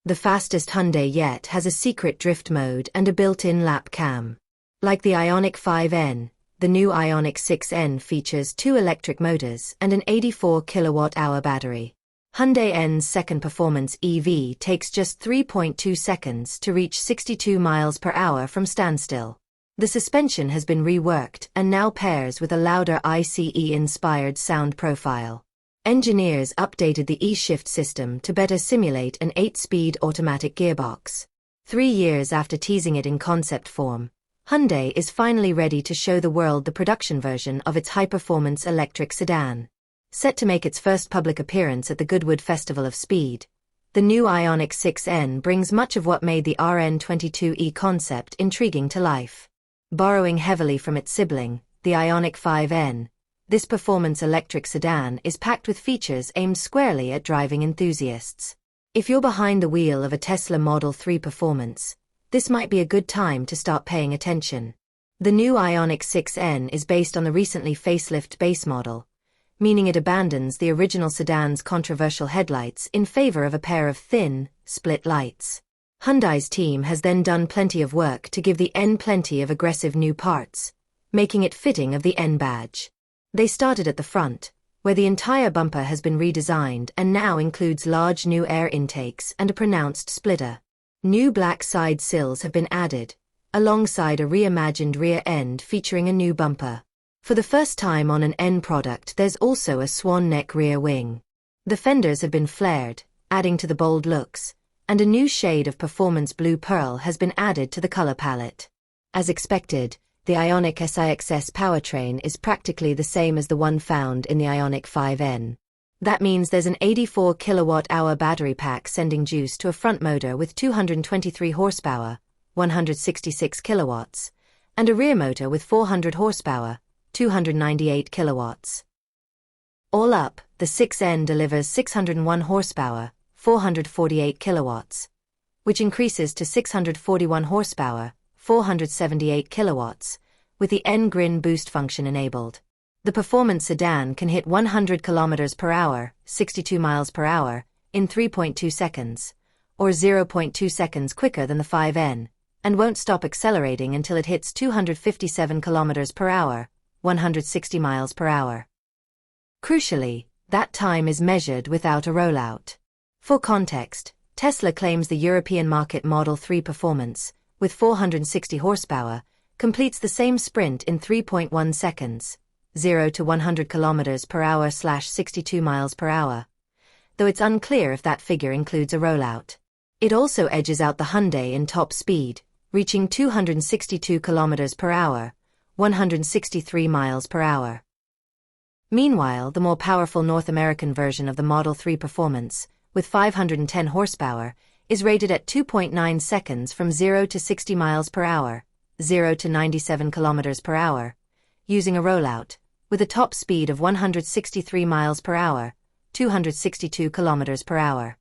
The fastest Hyundai yet has a secret drift mode and a built-in lap cam. Like the Ioniq 5N, the new Ioniq 6N features 2 electric motors and an 84 kWh battery. Hyundai N's second performance EV takes just 3.2 seconds to reach 62 miles per hour from standstill. The suspension has been reworked and now pairs with a louder ICE-inspired sound profile. Engineers updated the E-Shift system to better simulate an 8-speed automatic gearbox. 3 years after teasing it in concept form, Hyundai is finally ready to show the world the production version of its high-performance electric sedan. Set to make its first public appearance at the Goodwood Festival of Speed, the new Ioniq 6N brings much of what made the RN22E concept intriguing to life. Borrowing heavily from its sibling, the Ioniq 5N, this performance electric sedan is packed with features aimed squarely at driving enthusiasts. If you're behind the wheel of a Tesla Model 3 Performance, this might be a good time to start paying attention. The new Ioniq 6N is based on the recently facelifted base model, meaning it abandons the original sedan's controversial headlights in favor of a pair of thin, split lights. Hyundai's team has then done plenty of work to give the N plenty of aggressive new parts, making it fitting of the N badge. They started at the front, where the entire bumper has been redesigned and now includes large new air intakes and a pronounced splitter. New black side sills have been added, alongside a reimagined rear end featuring a new bumper. For the first time on an N product, there's also a swan neck rear wing. The fenders have been flared, adding to the bold looks, and a new shade of performance blue pearl has been added to the color palette. As expected, the Ioniq SIXS powertrain is practically the same as the one found in the Ioniq 5N. That means there's an 84 kWh battery pack sending juice to a front motor with 223 horsepower, 166 kilowatts, and a rear motor with 400 horsepower, 298 kilowatts. All up, the 6N delivers 601 horsepower, 448 kilowatts, which increases to 641 horsepower, 478 kilowatts, with the N Grin boost function enabled. The performance sedan can hit 100 kilometers per hour, 62 miles per hour, in 3.2 seconds, or 0.2 seconds quicker than the 5N, and won't stop accelerating until it hits 257 kilometers per hour, 160 miles per hour. Crucially, that time is measured without a rollout. For context, Tesla claims the European market Model 3 Performance, with 460 horsepower, completes the same sprint in 3.1 seconds, 0 to 100 kilometers per hour / 62 miles per hour, though it's unclear if that figure includes a rollout. It also edges out the Hyundai in top speed, reaching 262 kilometers per hour, 163 miles per hour. Meanwhile, the more powerful North American version of the Model 3 Performance, with 510 horsepower, is rated at 2.9 seconds from 0 to 60 miles per hour, 0 to 97 kilometers per hour, using a rollout, with a top speed of 163 miles per hour, 262 kilometers per hour.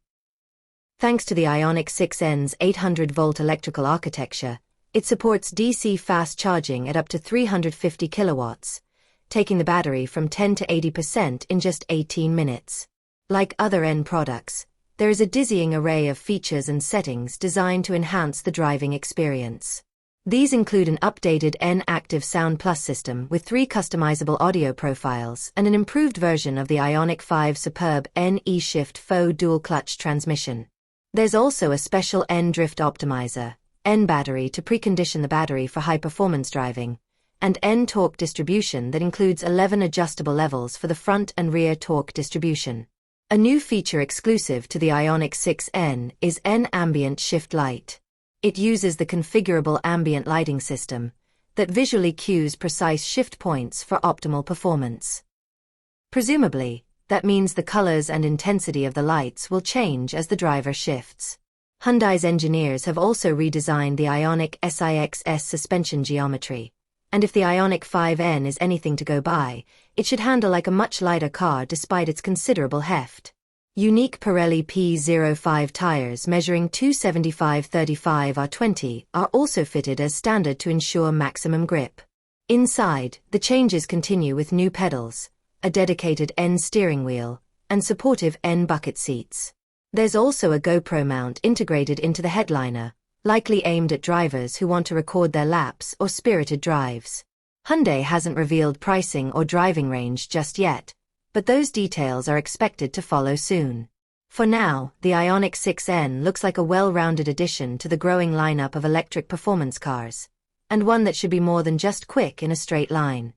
Thanks to the Ioniq 6N's 800-volt electrical architecture, it supports DC fast charging at up to 350 kilowatts, taking the battery from 10 to 80% in just 18 minutes. Like other N products, there is a dizzying array of features and settings designed to enhance the driving experience. These include an updated N Active Sound Plus system with 3 customizable audio profiles and an improved version of the Ioniq 5 superb N E-Shift faux dual-clutch transmission. There's also a special N Drift Optimizer, N battery to precondition the battery for high-performance driving, and N torque distribution that includes 11 adjustable levels for the front and rear torque distribution. A new feature exclusive to the Ioniq 6N is N Ambient Shift Light. It uses the configurable ambient lighting system that visually cues precise shift points for optimal performance. Presumably, that means the colors and intensity of the lights will change as the driver shifts. Hyundai's engineers have also redesigned the Ioniq SIXS suspension geometry, and if the Ioniq 5N is anything to go by, it should handle like a much lighter car despite its considerable heft. Unique Pirelli P05 tires measuring 275/35 R20 are also fitted as standard to ensure maximum grip. Inside, the changes continue with new pedals, a dedicated N steering wheel, and supportive N bucket seats. There's also a GoPro mount integrated into the headliner, likely aimed at drivers who want to record their laps or spirited drives. Hyundai hasn't revealed pricing or driving range just yet, but those details are expected to follow soon. For now, the Ioniq 6N looks like a well-rounded addition to the growing lineup of electric performance cars, and one that should be more than just quick in a straight line.